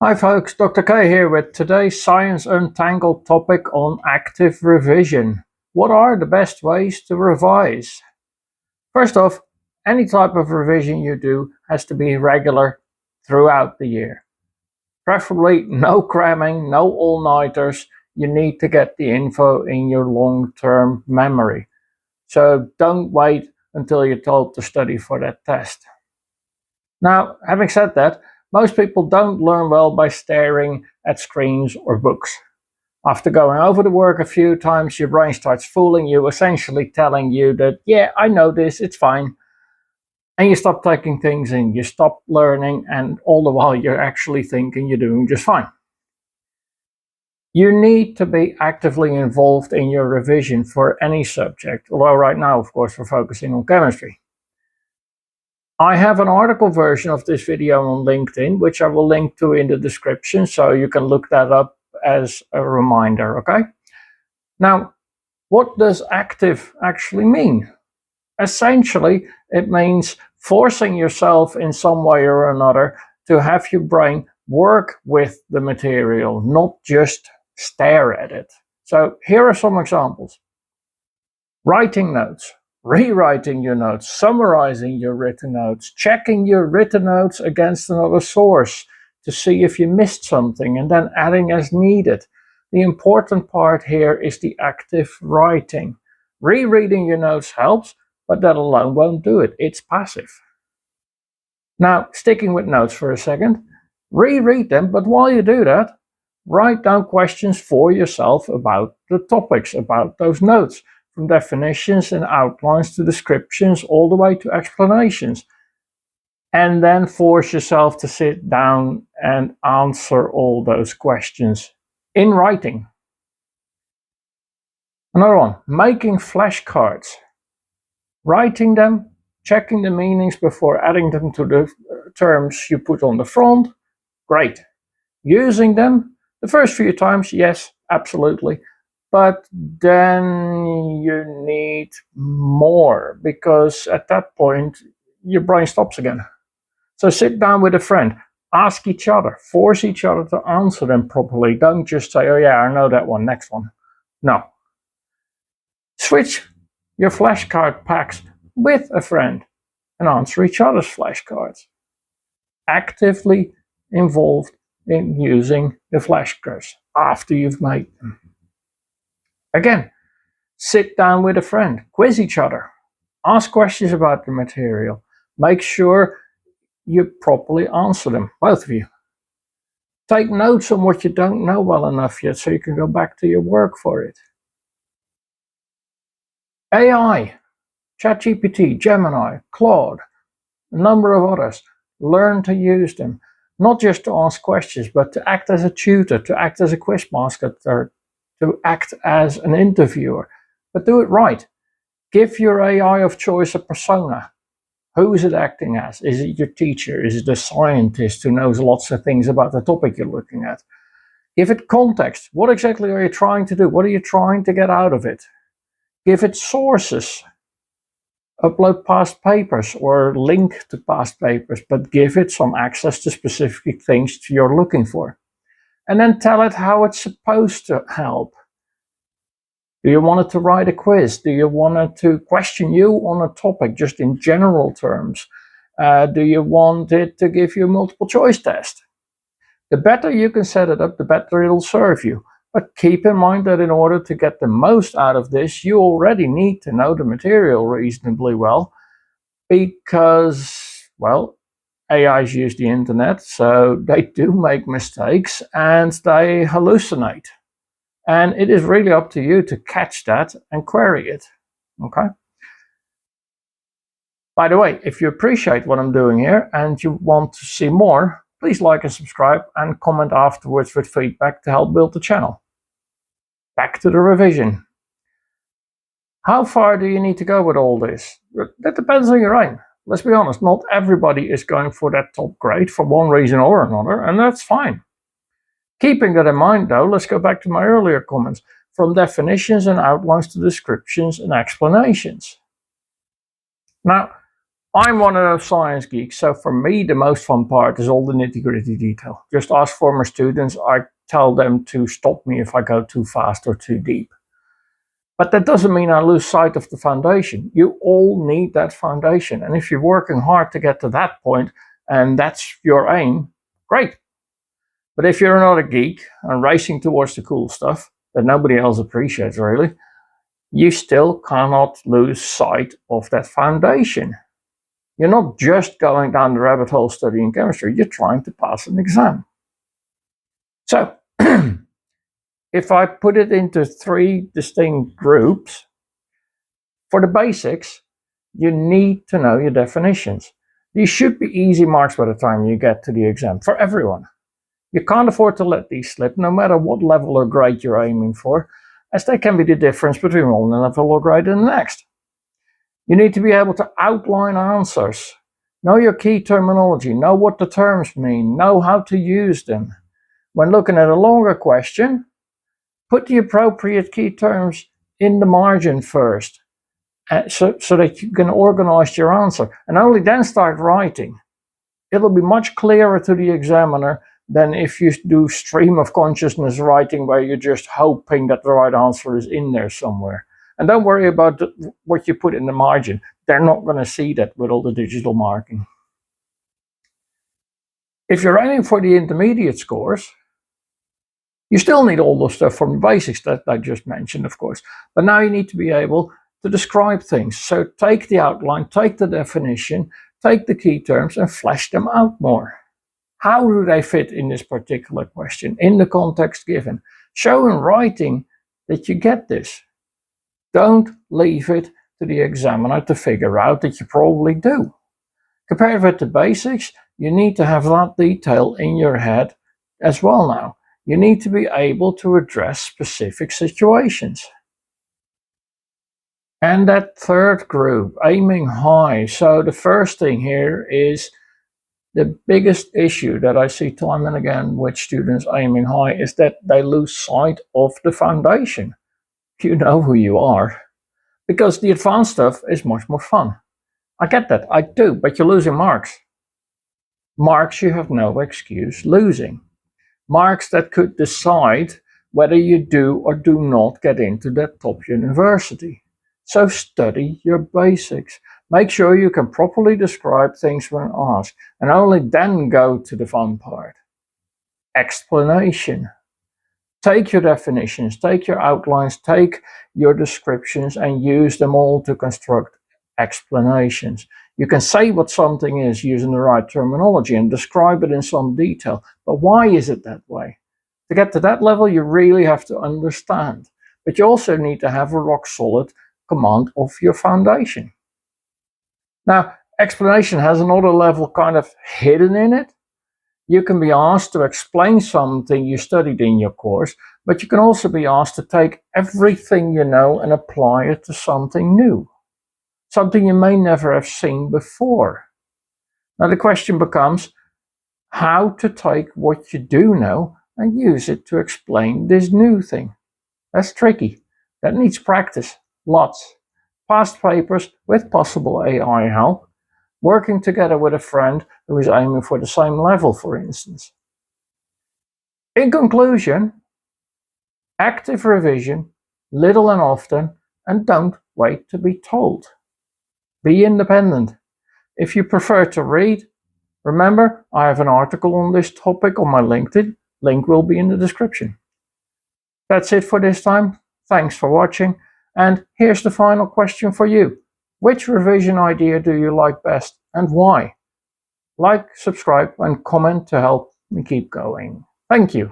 Hi folks, Dr. K here with today's Science Untangled topic on active revision. What are the best ways to revise? First off, any type of revision you do has to be regular throughout the year. Preferably no cramming, no all-nighters. You need to get the info in your long-term memory. So don't wait until you're told to study for that test. Now, having said that, most people don't learn well by staring at screens or books. After going over the work a few times, your brain starts fooling you, essentially telling you that, yeah, I know this, it's fine. And you stop taking things in, you stop learning, and all the while you're actually thinking you're doing just fine. You need to be actively involved in your revision for any subject, although right now, of course, we're focusing on chemistry. I have an article version of this video on LinkedIn, which I will link to in the description, so you can look that up as a reminder, okay? Now, what does active actually mean? Essentially, it means forcing yourself in some way or another to have your brain work with the material, not just stare at it. So here are some examples. Writing notes. Rewriting your notes, summarizing your written notes, checking your written notes against another source to see if you missed something, and then adding as needed. The important part here is the active writing. Rereading your notes helps, but that alone won't do it. It's passive. Now, sticking with notes for a second, reread them, but while you do that, write down questions for yourself about the topics, about those notes. From definitions and outlines to descriptions, all the way to explanations. And then force yourself to sit down and answer all those questions in writing. Another one, making flashcards. Writing them, checking the meanings before adding them to the terms you put on the front. Great. Using them, the first few times, yes, absolutely. But then you need more, because at that point, your brain stops again. So sit down with a friend, ask each other, force each other to answer them properly. Don't just say, oh yeah, I know that one, next one. No. Switch your flashcard packs with a friend and answer each other's flashcards. Actively involved in using the flashcards after you've made them. Again, sit down with a friend, quiz each other, ask questions about the material, make sure you properly answer them, both of you. Take notes on what you don't know well enough yet so you can go back to your work for it. AI, ChatGPT, Gemini, Claude, a number of others. Learn to use them, not just to ask questions, but to act as a tutor, to act as a quizmaster, to act as an interviewer, but do it right. Give your AI of choice a persona. Who is it acting as? Is it your teacher? Is it a scientist who knows lots of things about the topic you're looking at? Give it context. What exactly are you trying to do? What are you trying to get out of it? Give it sources. Upload past papers or link to past papers, but give it some access to specific things you're looking for. And then tell it how it's supposed to help. Do you want it to write a quiz? Do you want it to question you on a topic, just in general terms? Do you want it to give you a multiple choice test? The better you can set it up, the better it'll serve you. But keep in mind that in order to get the most out of this, you already need to know the material reasonably well, because, well, AIs use the internet, so they do make mistakes and they hallucinate. And it is really up to you to catch that and query it, okay? By the way, if you appreciate what I'm doing here and you want to see more, please like and subscribe and comment afterwards with feedback to help build the channel. Back to the revision. How far do you need to go with all this? That depends on your aim. Let's be honest, not everybody is going for that top grade for one reason or another, and that's fine. Keeping that in mind though, let's go back to my earlier comments. From definitions and outlines to descriptions and explanations. Now, I'm one of those science geeks, so for me the most fun part is all the nitty-gritty detail. Just ask former students, I tell them to stop me if I go too fast or too deep. But that doesn't mean I lose sight of the foundation. You all need that foundation, and if you're working hard to get to that point, and that's your aim, great. But if you're not a geek and racing towards the cool stuff that nobody else appreciates really, you still cannot lose sight of that foundation. You're not just going down the rabbit hole studying chemistry, you're trying to pass an exam. So, if I put it into 3 distinct groups, for the basics, you need to know your definitions. These should be easy marks by the time you get to the exam, for everyone. You can't afford to let these slip, no matter what level or grade you're aiming for, as they can be the difference between one level or grade and the next. You need to be able to outline answers, know your key terminology, know what the terms mean, know how to use them. When looking at a longer question, put the appropriate key terms in the margin first, so that you can organize your answer, and only then start writing. It'll be much clearer to the examiner than if you do stream of consciousness writing where you're just hoping that the right answer is in there somewhere. And don't worry about what you put in the margin. They're not going to see that with all the digital marking. If you're aiming for the intermediate scores, you still need all the stuff from the basics that I just mentioned, of course. But now you need to be able to describe things. So take the outline, take the definition, take the key terms and flesh them out more. How do they fit in this particular question, in the context given? Show in writing that you get this. Don't leave it to the examiner to figure out that you probably do. Compared with the basics, you need to have that detail in your head as well now. You need to be able to address specific situations. And that third group, aiming high. So the first thing here is the biggest issue that I see time and again with students aiming high is that they lose sight of the foundation. You know who you are. Because the advanced stuff is much more fun. I get that, I do, but you're losing marks. Marks you have no excuse losing. Marks that could decide whether you do or do not get into that top university. So study your basics. Make sure you can properly describe things when asked, and only then go to the fun part. Explanation. Take your definitions, take your outlines, take your descriptions and use them all to construct explanations. You can say what something is using the right terminology and describe it in some detail, but why is it that way? To get to that level, you really have to understand, but you also need to have a rock solid command of your foundation. Now, explanation has another level kind of hidden in it. You can be asked to explain something you studied in your course, but you can also be asked to take everything you know and apply it to something new, something you may never have seen before. Now the question becomes how to take what you do know and use it to explain this new thing. That's tricky. That needs practice, lots. Past papers with possible AI help. Working together with a friend who is aiming for the same level, for instance. In conclusion, active revision, little and often, and don't wait to be told. Be independent. If you prefer to read, remember I have an article on this topic on my LinkedIn. Link will be in the description. That's it for this time. Thanks for watching. And here's the final question for you. Which revision idea do you like best and why? Like, subscribe and comment to help me keep going. Thank you.